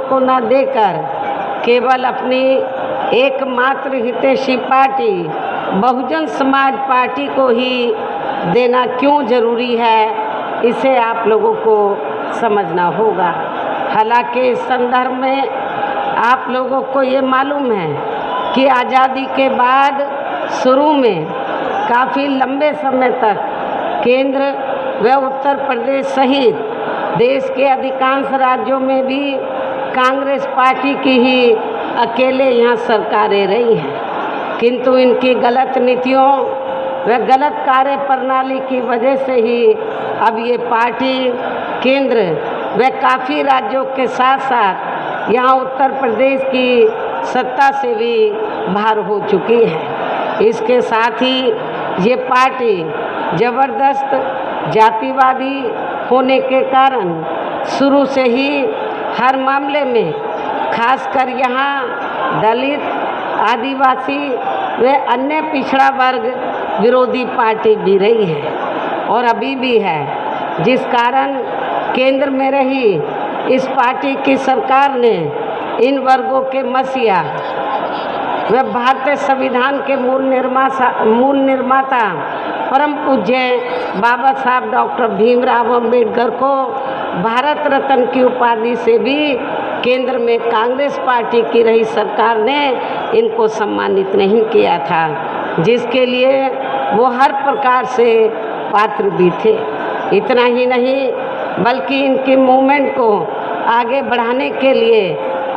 को न देकर केवल अपनी एकमात्र हितैषी पार्टी बहुजन समाज पार्टी को ही देना क्यों ज़रूरी है, इसे आप लोगों को समझना होगा। हालांकि इस संदर्भ में आप लोगों को ये मालूम है कि आज़ादी के बाद शुरू में काफ़ी लंबे समय तक केंद्र व उत्तर प्रदेश सहित देश के अधिकांश राज्यों में भी कांग्रेस पार्टी की ही अकेले यहाँ सरकारें रही हैं, किंतु इनकी गलत नीतियों व गलत कार्य प्रणाली की वजह से ही अब ये पार्टी केंद्र व काफ़ी राज्यों के साथ साथ यहाँ उत्तर प्रदेश की सत्ता से भी बाहर हो चुकी है। इसके साथ ही ये पार्टी ज़बरदस्त जातिवादी होने के कारण शुरू से ही हर मामले में खासकर यहाँ दलित, आदिवासी व अन्य पिछड़ा वर्ग विरोधी पार्टी भी रही है और अभी भी है, जिस कारण केंद्र में रही इस पार्टी की सरकार ने इन वर्गों के मसीहा व भारतीय संविधान के मूल निर्माता परम पूज्य बाबा साहब डॉक्टर भीमराव अंबेडकर को भारत रत्न की उपाधि से भी केंद्र में कांग्रेस पार्टी की रही सरकार ने इनको सम्मानित नहीं किया था, जिसके लिए वो हर प्रकार से पात्र भी थे। इतना ही नहीं बल्कि इनकी मूवमेंट को आगे बढ़ाने के लिए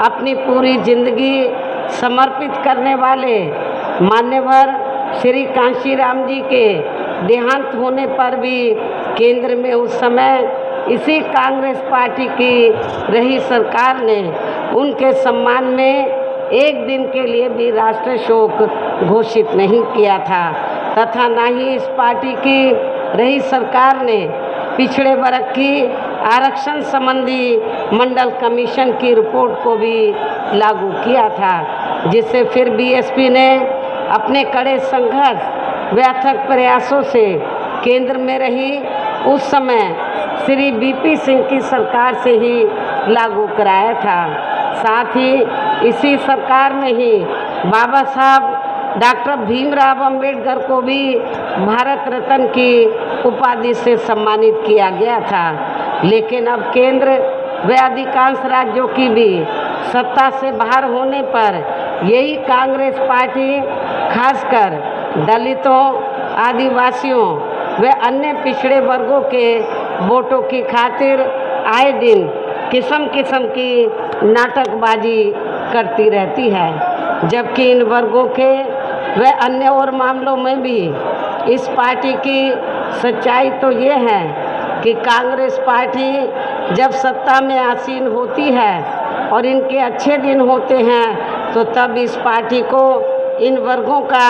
अपनी पूरी जिंदगी समर्पित करने वाले मान्यवर श्री कांशीराम जी के देहांत होने पर भी केंद्र में उस समय इसी कांग्रेस पार्टी की रही सरकार ने उनके सम्मान में एक दिन के लिए भी राष्ट्रीय शोक घोषित नहीं किया था, तथा न ही इस पार्टी की रही सरकार ने पिछड़े वर्ग की आरक्षण संबंधी मंडल कमीशन की रिपोर्ट को भी लागू किया था, जिससे फिर बीएसपी ने अपने कड़े संघर्ष व अथक प्रयासों से केंद्र में रही उस समय श्री बीपी सिंह की सरकार से ही लागू कराया था। साथ ही इसी सरकार में ही बाबा साहब डॉक्टर भीमराव अंबेडकर को भी भारत रत्न की उपाधि से सम्मानित किया गया था। लेकिन अब केंद्र व अधिकांश राज्यों की भी सत्ता से बाहर होने पर यही कांग्रेस पार्टी खासकर दलितों, आदिवासियों व अन्य पिछड़े वर्गों के वोटों की खातिर आए दिन किस्म किस्म की नाटकबाजी करती रहती है, जबकि इन वर्गों के व अन्य और मामलों में भी इस पार्टी की सच्चाई तो ये है कि कांग्रेस पार्टी जब सत्ता में आसीन होती है और इनके अच्छे दिन होते हैं तो तब इस पार्टी को इन वर्गों का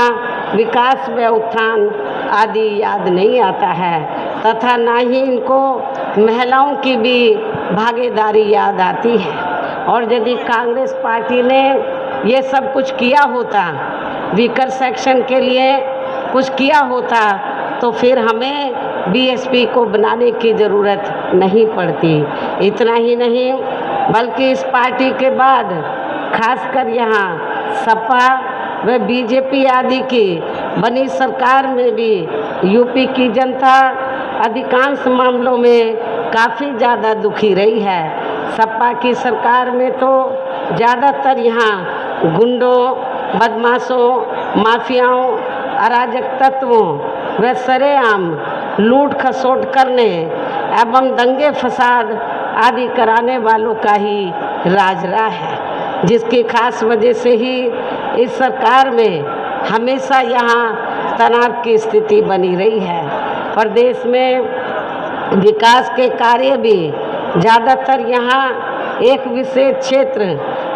विकास व उत्थान आदि याद नहीं आता है, तथा ना ही इनको महिलाओं की भी भागीदारी याद आती है। और यदि कांग्रेस पार्टी ने ये सब कुछ किया होता, वीकर सेक्शन के लिए कुछ किया होता, तो फिर हमें बीएसपी को बनाने की ज़रूरत नहीं पड़ती। इतना ही नहीं बल्कि इस पार्टी के बाद खासकर यहाँ सपा व बीजेपी आदि की बनी सरकार में भी यूपी की जनता अधिकांश मामलों में काफ़ी ज़्यादा दुखी रही है। सपा की सरकार में तो ज़्यादातर यहाँ गुंडों, बदमाशों, माफियाओं, अराजक तत्वों व सरेआम लूट खसोट करने एवं दंगे फसाद आदि कराने वालों का ही राज रहा है, जिसकी खास वजह से ही इस सरकार में हमेशा यहाँ तनाव की स्थिति बनी रही है। प्रदेश में विकास के कार्य भी ज़्यादातर यहाँ एक विशेष क्षेत्र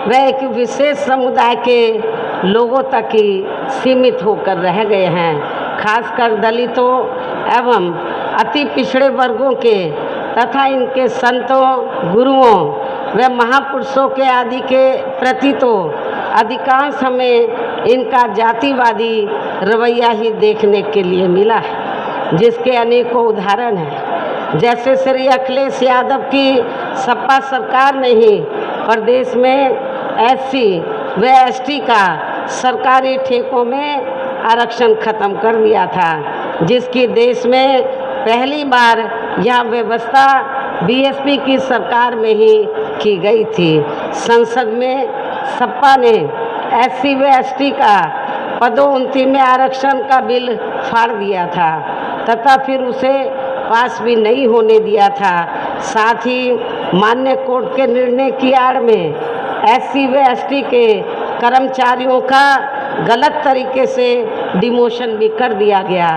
व एक विशेष समुदाय के लोगों तक ही सीमित होकर रह गए हैं। खासकर दलितों एवं अति पिछड़े वर्गों के तथा इनके संतों, गुरुओं व महापुरुषों के आदि के प्रति तो अधिकांश हमें इनका जातिवादी रवैया ही देखने के लिए मिला है, जिसके अनेकों उदाहरण हैं। जैसे श्री अखिलेश यादव की सपा सरकार ने ही प्रदेश में SC व ST का सरकारी ठेकों में आरक्षण खत्म कर दिया था, जिसकी देश में पहली बार यह व्यवस्था BSP की सरकार में ही की गई थी। संसद में सपा ने SC व ST का पदोन्नति में आरक्षण का बिल फाड़ दिया था तथा फिर उसे पास भी नहीं होने दिया था। साथ ही मान्य कोर्ट के निर्णय की आड़ में SC व ST के कर्मचारियों का गलत तरीके से डिमोशन भी कर दिया गया।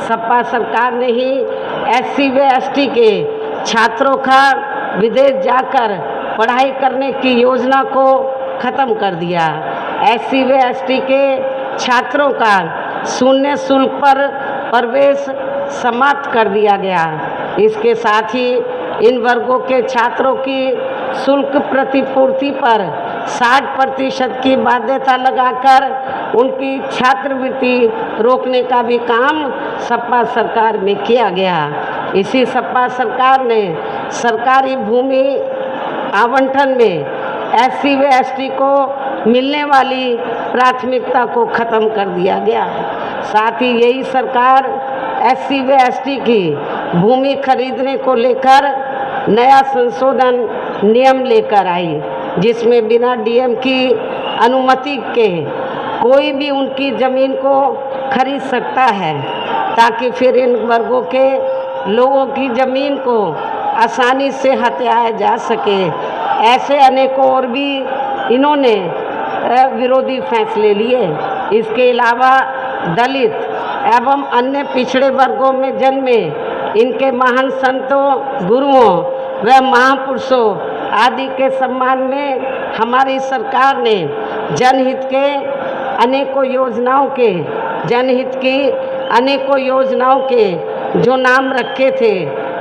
सपा सरकार ने ही SC व ST के छात्रों का विदेश जाकर पढ़ाई करने की योजना को ख़त्म कर दिया। SC व ST के छात्रों का शून्य शुल्क पर प्रवेश समाप्त कर दिया गया। इसके साथ ही इन वर्गों के छात्रों की शुल्क प्रतिपूर्ति पर 60% की बाध्यता लगाकर उनकी छात्रवृत्ति रोकने का भी काम सपा सरकार में किया गया। इसी सपा सरकार ने सरकारी भूमि आवंटन में SC व ST को मिलने वाली प्राथमिकता को ख़त्म कर दिया गया। साथ ही यही सरकार SC व ST की भूमि खरीदने को लेकर नया संशोधन नियम लेकर आई, जिसमें बिना DM की अनुमति के कोई भी उनकी ज़मीन को खरीद सकता है, ताकि फिर इन वर्गों के लोगों की ज़मीन को आसानी से हथियाया जा सके। ऐसे अनेकों और भी इन्होंने विरोधी फैसले लिए। इसके अलावा दलित एवं अन्य पिछड़े वर्गों में जन्मे इनके महान संतों, गुरुओं व महापुरुषों आदि के सम्मान में हमारी सरकार ने जनहित की अनेकों योजनाओं के जो नाम रखे थे,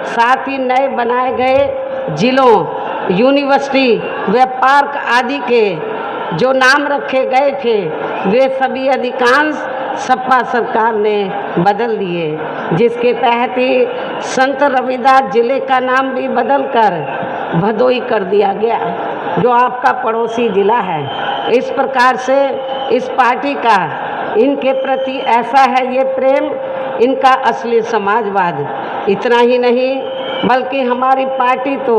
साथ ही नए बनाए गए जिलों, यूनिवर्सिटी व पार्क आदि के जो नाम रखे गए थे, वे सभी अधिकांश सपा सरकार ने बदल दिए, जिसके तहत ही संत रविदास जिले का नाम भी बदलकर भदोई कर दिया गया, जो आपका पड़ोसी जिला है। इस प्रकार से इस पार्टी का इनके प्रति ऐसा है ये प्रेम, इनका असली समाजवाद। इतना ही नहीं बल्कि हमारी पार्टी तो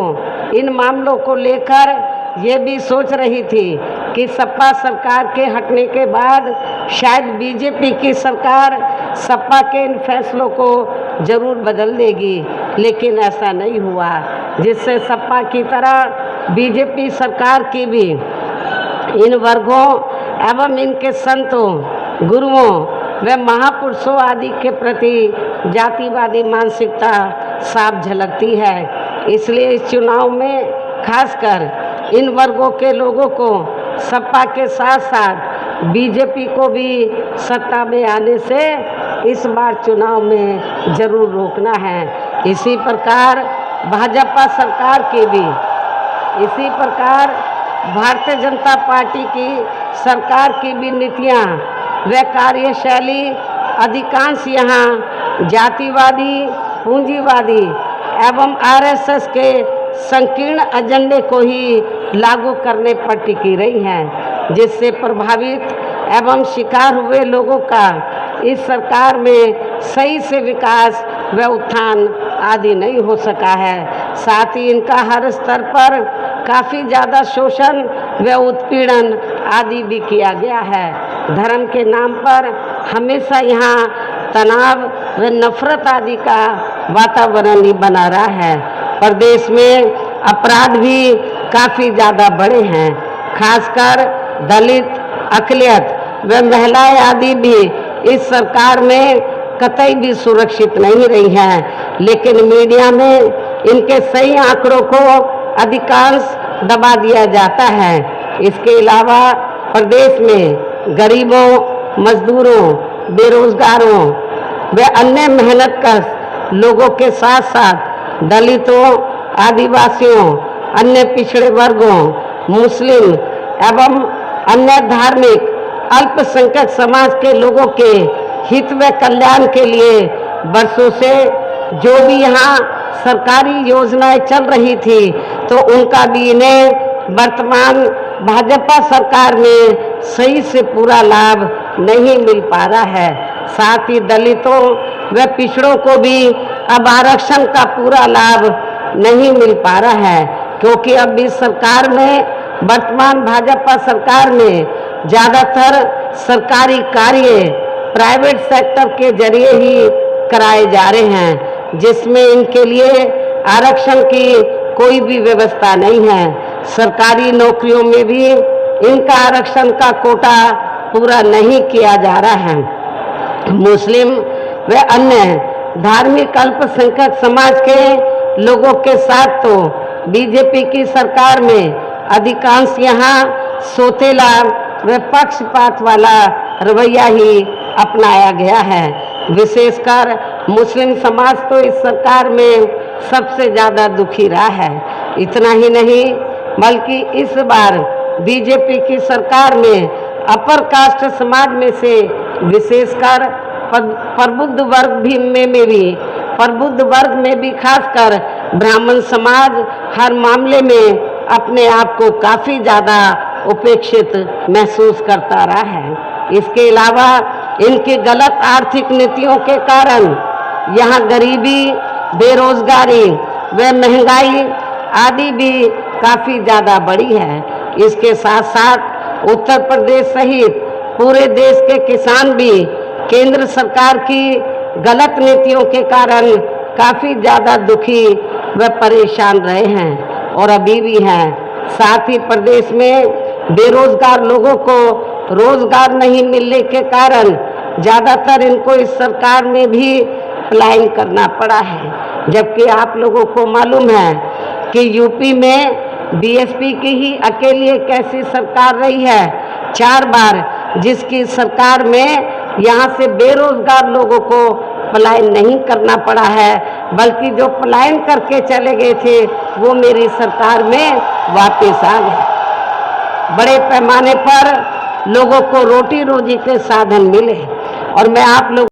इन मामलों को लेकर ये भी सोच रही थी कि सपा सरकार के हटने के बाद शायद BJP की सरकार सपा के इन फैसलों को ज़रूर बदल देगी, लेकिन ऐसा नहीं हुआ, जिससे सपा की तरह BJP सरकार की भी इन वर्गों एवं इनके संतों, गुरुओं व महापुरुषों आदि के प्रति जातिवादी मानसिकता साफ झलकती है। इसलिए इस चुनाव में खासकर इन वर्गों के लोगों को सपा के साथ साथ BJP को भी सत्ता में आने से इस बार चुनाव में ज़रूर रोकना है। इसी प्रकार भाजपा सरकार की भी, इसी प्रकार भारतीय जनता पार्टी की सरकार की भी नीतियां व कार्यशैली अधिकांश यहाँ जातिवादी, पूंजीवादी एवं RSS के संकीर्ण एजेंडे को ही लागू करने पर टिकी रही हैं, जिससे प्रभावित एवं शिकार हुए लोगों का इस सरकार में सही से विकास व उत्थान आदि नहीं हो सका है। साथ ही इनका हर स्तर पर काफ़ी ज़्यादा शोषण व उत्पीड़न आदि भी किया गया है। धर्म के नाम पर हमेशा यहाँ तनाव व नफरत आदि का वातावरण ही बना रहा है। प्रदेश में अपराध भी काफ़ी ज़्यादा बढ़े हैं, खासकर दलित, अक़लियत व महिलाएं आदि भी इस सरकार में कतई भी सुरक्षित नहीं रही हैं, लेकिन मीडिया में इनके सही आंकड़ों को अधिकांश दबा दिया जाता है। इसके अलावा प्रदेश में गरीबों, मजदूरों, बेरोजगारों व अन्य मेहनतकश लोगों के साथ साथ दलितों, आदिवासियों, अन्य पिछड़े वर्गों, मुस्लिम एवं अन्य धार्मिक अल्पसंख्यक समाज के लोगों के हित व कल्याण के लिए वर्षों से जो भी यहाँ सरकारी योजनाएं चल रही थी, तो उनका भी इन्हें वर्तमान भाजपा सरकार में सही से पूरा लाभ नहीं मिल पा रहा है। साथ ही दलितों व पिछड़ों को भी अब आरक्षण का पूरा लाभ नहीं मिल पा रहा है, क्योंकि अब इस सरकार में, वर्तमान भाजपा सरकार में ज़्यादातर सरकारी कार्य प्राइवेट सेक्टर के जरिए ही कराए जा रहे हैं, जिसमें इनके लिए आरक्षण की कोई भी व्यवस्था नहीं है। सरकारी नौकरियों में भी इनका आरक्षण का कोटा पूरा नहीं किया जा रहा है। मुस्लिम व अन्य धार्मिक अल्पसंख्यक समाज के लोगों के साथ तो बीजेपी की सरकार में अधिकांश यहाँ सोतेला व पक्षपात वाला रवैया ही अपनाया गया है। विशेषकर मुस्लिम समाज तो इस सरकार में सबसे ज़्यादा दुखी रहा है। इतना ही नहीं, बल्कि इस बार बीजेपी की सरकार में अपर कास्ट समाज में से विशेषकर प्रबुद्ध वर्ग में भी खासकर ब्राह्मण समाज हर मामले में अपने आप को काफ़ी ज़्यादा उपेक्षित महसूस करता रहा है। इसके अलावा इनकी गलत आर्थिक नीतियों के कारण यहाँ गरीबी, बेरोजगारी व महंगाई आदि भी काफ़ी ज़्यादा बढ़ी है। इसके साथ साथ उत्तर प्रदेश सहित पूरे देश के किसान भी केंद्र सरकार की गलत नीतियों के कारण काफ़ी ज़्यादा दुखी व परेशान रहे हैं और अभी भी हैं। साथ ही प्रदेश में बेरोजगार लोगों को रोजगार नहीं मिलने के कारण ज़्यादातर इनको इस सरकार में भी पलायन करना पड़ा है। जबकि आप लोगों को मालूम है कि यूपी में बीएसपी की ही अकेली एक ऐसी सरकार रही है 4 बार, जिसकी सरकार में यहाँ से बेरोजगार लोगों को पलायन नहीं करना पड़ा है, बल्कि जो पलायन करके चले गए थे वो मेरी सरकार में वापस आ गए। बड़े पैमाने पर लोगों को रोटी रोजी के साधन मिले। और मैं आप लोग